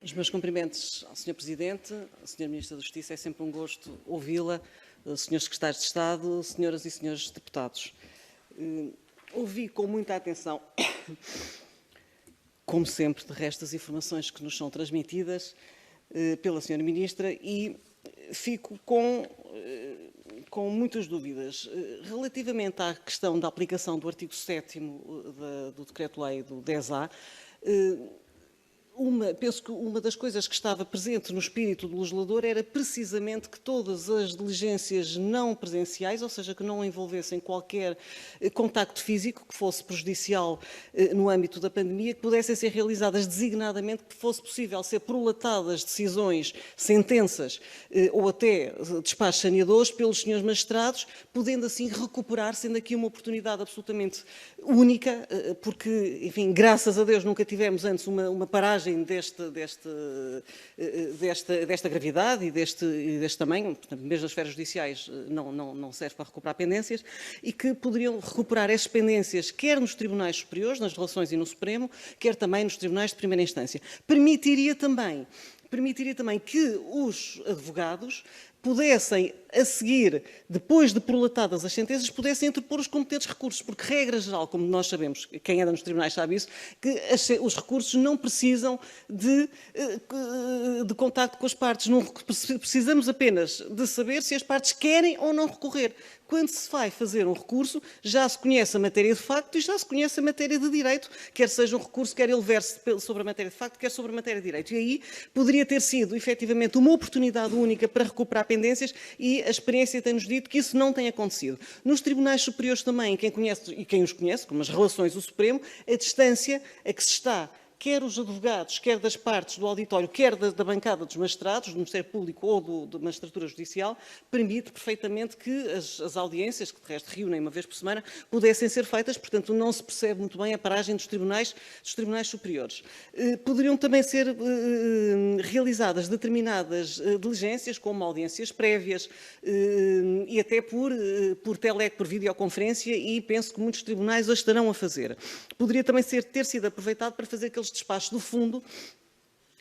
Os meus cumprimentos ao Sr. Presidente, ao Sr. Ministro da Justiça, é sempre um gosto ouvi-la, Srs. Secretários de Estado, Senhoras e Senhores Deputados. Ouvi com muita atenção, como sempre, de resto, as informações que nos são transmitidas pela Sra. Ministra e fico com muitas dúvidas. Relativamente à questão da aplicação do artigo 7º do Decreto-Lei do 10A, penso que uma das coisas que estava presente no espírito do legislador era precisamente que todas as diligências não presenciais, ou seja, que não envolvessem qualquer contacto físico que fosse prejudicial no âmbito da pandemia, que pudessem ser realizadas designadamente, que fosse possível ser prolatadas decisões, sentenças ou até despachos saneadores pelos senhores magistrados, podendo assim recuperar, sendo aqui uma oportunidade absolutamente única, porque, enfim, graças a Deus nunca tivemos antes uma paragem desta gravidade e deste tamanho, portanto, mesmo as esferas judiciais não serve para recuperar pendências, e que poderiam recuperar essas pendências quer nos tribunais superiores, nas relações e no Supremo, quer também nos tribunais de primeira instância. Permitiria também que os advogados pudessem, a seguir, depois de prolatadas as sentenças, pudessem interpor os competentes recursos, porque, regra geral, como nós sabemos, quem anda nos tribunais sabe isso, que os recursos não precisam de contacto com as partes, não precisamos apenas de saber se as partes querem ou não recorrer. Quando se vai fazer um recurso, já se conhece a matéria de facto e já se conhece a matéria de direito, quer seja um recurso, quer ele verse sobre a matéria de facto, quer sobre a matéria de direito. E aí poderia ter sido, efetivamente, uma oportunidade única para recuperar pendências e a experiência tem-nos dito que isso não tem acontecido. Nos tribunais superiores também, quem conhece e quem os conhece, como as relações do Supremo, a distância a que se está, quer os advogados, quer das partes do auditório, quer da bancada dos magistrados, do Ministério Público ou da Magistratura Judicial, permite perfeitamente que as audiências, que de resto reúnem uma vez por semana, pudessem ser feitas, portanto não se percebe muito bem a paragem dos tribunais superiores. Poderiam também ser realizadas determinadas diligências, como audiências prévias e até por videoconferência, e penso que muitos tribunais as estarão a fazer. Poderia também ter sido aproveitado para fazer aqueles despachos do fundo,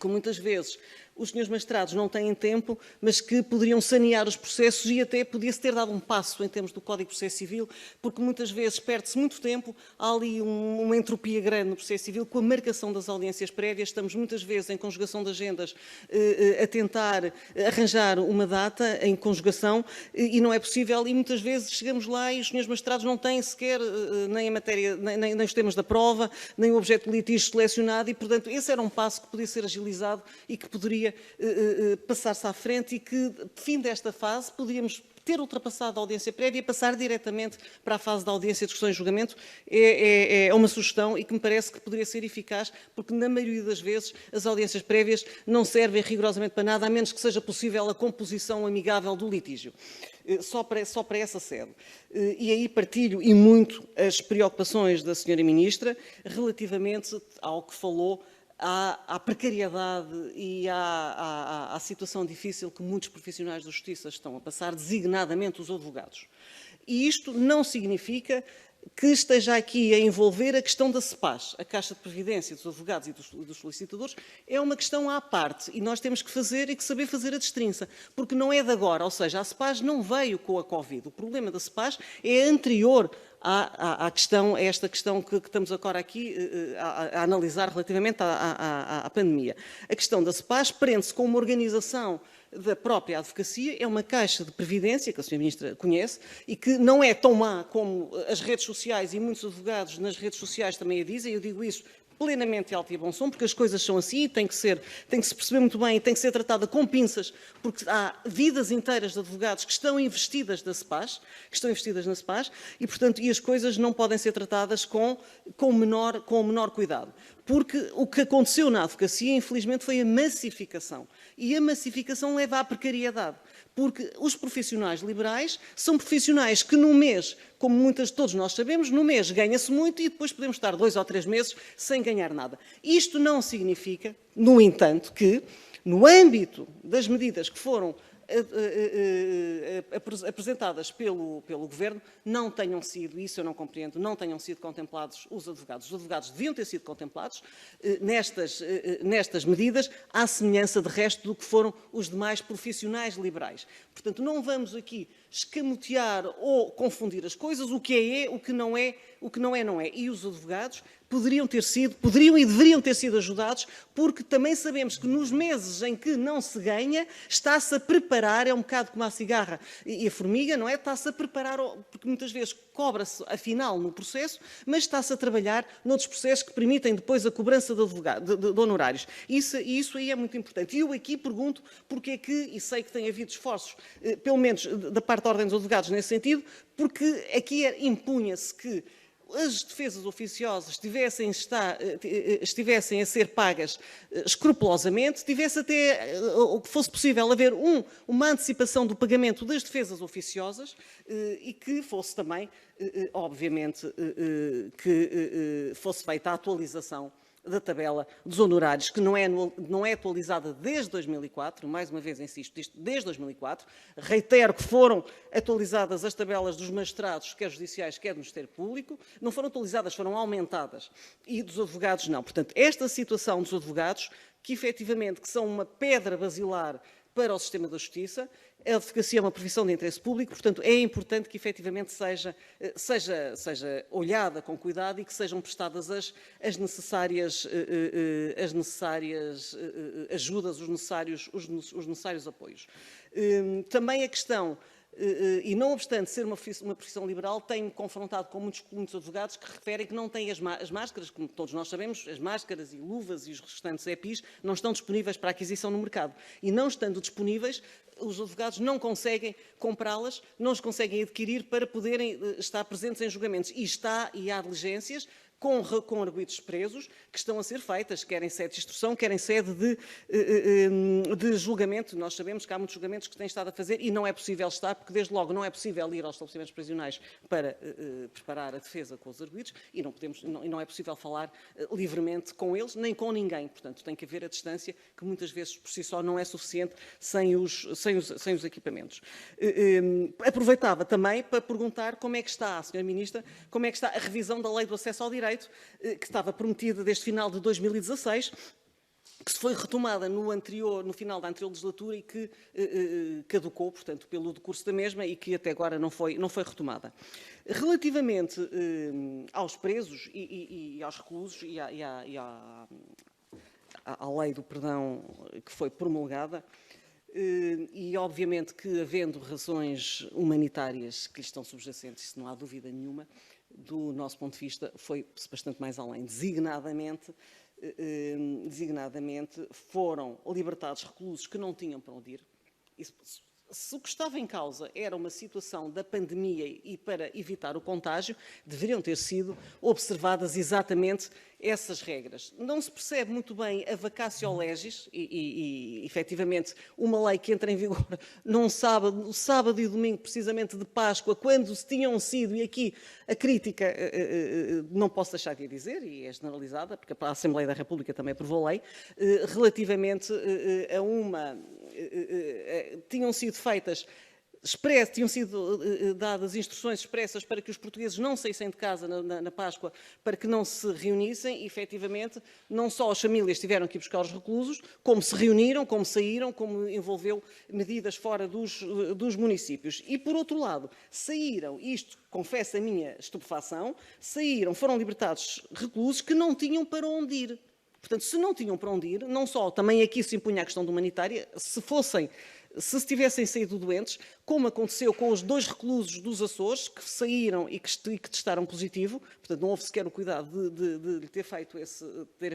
que muitas vezes os senhores magistrados não têm tempo, mas que poderiam sanear os processos e até podia-se ter dado um passo em termos do Código de Processo Civil, porque muitas vezes perde-se muito tempo, há ali uma entropia grande no processo civil com a marcação das audiências prévias, estamos muitas vezes em conjugação de agendas a tentar arranjar uma data em conjugação e não é possível, e muitas vezes chegamos lá e os senhores magistrados não têm sequer nem a matéria, nem os temas da prova, nem o objeto de litígio selecionado e, portanto, esse era um passo que podia ser agilizado e que poderia passar-se à frente e que, fim desta fase, podíamos ter ultrapassado a audiência prévia e passar diretamente para a fase da audiência de questões de julgamento. É uma sugestão e que me parece que poderia ser eficaz, porque na maioria das vezes as audiências prévias não servem rigorosamente para nada, a menos que seja possível a composição amigável do litígio. Só para essa sede. E aí partilho e muito as preocupações da Sra. Ministra relativamente ao que falou à precariedade e à situação difícil que muitos profissionais da Justiça estão a passar, designadamente os advogados. E isto não significa que esteja aqui a envolver a questão da CEPAS, a Caixa de Previdência dos advogados e dos solicitadores, é uma questão à parte e nós temos que fazer e que saber fazer a destrinça, porque não é de agora, ou seja, a CEPAS não veio com a Covid, o problema da CEPAS é anterior a esta questão que estamos agora aqui a analisar relativamente à pandemia. A questão da CEPAS prende-se com uma organização da própria advocacia, é uma caixa de previdência, que a Sra. Ministra conhece, e que não é tão má como as redes sociais, e muitos advogados nas redes sociais também a dizem, eu digo isso plenamente alto e bom som, porque as coisas são assim, tem que se perceber muito bem e tem que ser tratada com pinças, porque há vidas inteiras de advogados que estão investidas na CEPAS, e, portanto, as coisas não podem ser tratadas com o menor cuidado. Porque o que aconteceu na advocacia, infelizmente, foi a massificação. E a massificação leva à precariedade. Porque os profissionais liberais são profissionais que num mês, como todos nós sabemos, no mês ganha-se muito e depois podemos estar 2 ou 3 meses sem ganhar nada. Isto não significa, no entanto, que no âmbito das medidas que foram apresentadas pelo Governo não tenham sido, isso eu não compreendo, não tenham sido contemplados os advogados. Os advogados deviam ter sido contemplados nestas medidas, à semelhança de resto do que foram os demais profissionais liberais. Portanto, não vamos aqui escamotear ou confundir as coisas, o que é, o que não é, não é. E os advogados poderiam e deveriam ter sido ajudados, porque também sabemos que nos meses em que não se ganha, está-se a preparar, é um bocado como a cigarra e a formiga, não é? Está-se a preparar, porque muitas vezes cobra-se afinal no processo, mas está-se a trabalhar noutros processos que permitem depois a cobrança de honorários. Isso aí é muito importante. E eu aqui pergunto porque é que, e sei que tem havido esforços, pelo menos da parte da Ordem dos Advogados nesse sentido, porque aqui impunha-se que as defesas oficiosas estivessem a ser pagas escrupulosamente, tivesse até, ou que fosse possível haver uma antecipação do pagamento das defesas oficiosas e que fosse também, obviamente, que fosse feita a atualização da tabela dos honorários, que não é atualizada desde 2004, mais uma vez insisto, desde 2004. Reitero que foram atualizadas as tabelas dos magistrados, quer judiciais, quer do Ministério Público, não foram atualizadas, foram aumentadas, e dos advogados não. Portanto, esta situação dos advogados, que efetivamente são uma pedra basilar para o sistema da justiça, a advocacia é uma profissão de interesse público, portanto, é importante que efetivamente seja olhada com cuidado e que sejam prestadas as necessárias ajudas, os necessários apoios. Também a questão, e não obstante ser uma profissão liberal, tenho confrontado com muitos advogados que referem que não têm as máscaras, como todos nós sabemos, as máscaras e luvas e os restantes EPIs não estão disponíveis para aquisição no mercado. E não estando disponíveis, os advogados não conseguem comprá-las, não os conseguem adquirir para poderem estar presentes em julgamentos. E há diligências com arguidos presos que estão a ser feitas, quer em sede de instrução, quer em sede de julgamento. Nós sabemos que há muitos julgamentos que têm estado a fazer e não é possível estar, porque desde logo não é possível ir aos estabelecimentos prisionais para preparar a defesa com os arguidos e não é possível falar livremente com eles, nem com ninguém. Portanto, tem que haver a distância, que muitas vezes por si só não é suficiente sem os equipamentos. Aproveitava também para perguntar como é que está, Sra. Ministra, como é que está a revisão da Lei do Acesso ao Direito, que estava prometida desde final de 2016, que foi retomada no final da anterior legislatura e que caducou, portanto, pelo decurso da mesma e que até agora não foi retomada. Relativamente aos presos e aos reclusos e à lei do perdão que foi promulgada, e obviamente que, havendo razões humanitárias que lhes estão subjacentes, isso não há dúvida nenhuma, do nosso ponto de vista, foi bastante mais além. Designadamente foram libertados reclusos que não tinham para onde ir. Se o que estava em causa era uma situação da pandemia e para evitar o contágio, deveriam ter sido observadas exatamente essas regras. Não se percebe muito bem a vacatio legis e efetivamente, uma lei que entra em vigor num sábado e domingo, precisamente de Páscoa, quando se tinham sido, e aqui a crítica não posso deixar de dizer, e é generalizada, porque a Assembleia da República também aprovou a lei, relativamente a tinham sido feitas tinham sido dadas instruções expressas para que os portugueses não saíssem de casa na Páscoa, para que não se reunissem, e efetivamente não só as famílias tiveram que ir buscar os reclusos, como se reuniram, como saíram, como envolveu medidas fora dos municípios. E, por outro lado, saíram, isto confesso a minha estupefação, foram libertados reclusos que não tinham para onde ir. Portanto, se não tinham para onde ir, não só também aqui se impunha a questão da humanitária, se tivessem saído doentes, como aconteceu com os 2 reclusos dos Açores, que saíram e que testaram positivo, portanto não houve sequer o cuidado de terem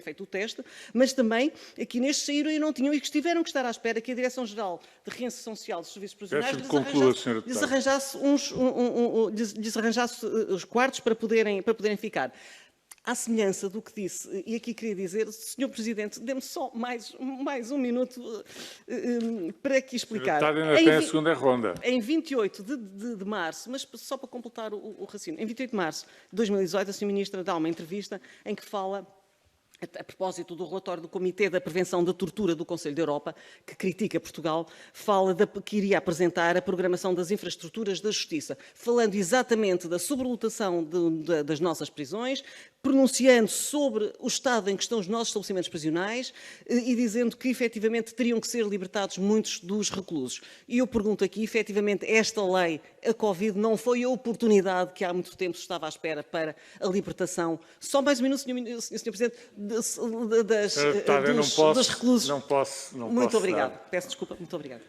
feito o teste, mas também aqui nestes saíram e não tinham, e que tiveram que estar à espera que a Direção-Geral de Reinserção Social dos Serviços Prisionais lhes arranjasse os quartos para poderem ficar. À semelhança do que disse, e aqui queria dizer, Sr. Presidente, dê-me só mais um minuto para aqui explicar. Tem a segunda ronda. Em 28 de março, mas só para completar o raciocínio, em 28 de março de 2018, a Sra. Ministra dá uma entrevista em que fala a propósito do relatório do Comitê da Prevenção da Tortura do Conselho da Europa, que critica Portugal, fala que iria apresentar a programação das infraestruturas da justiça, falando exatamente da sobrelotação das nossas prisões, pronunciando sobre o estado em que estão os nossos estabelecimentos prisionais e dizendo que, efetivamente, teriam que ser libertados muitos dos reclusos. E eu pergunto aqui, efetivamente, esta lei, a Covid, não foi a oportunidade que há muito tempo se estava à espera para a libertação? Só mais um minuto, Sr. Presidente, dos reclusos. Não posso Muito obrigado. dar. Peço desculpa, muito obrigado.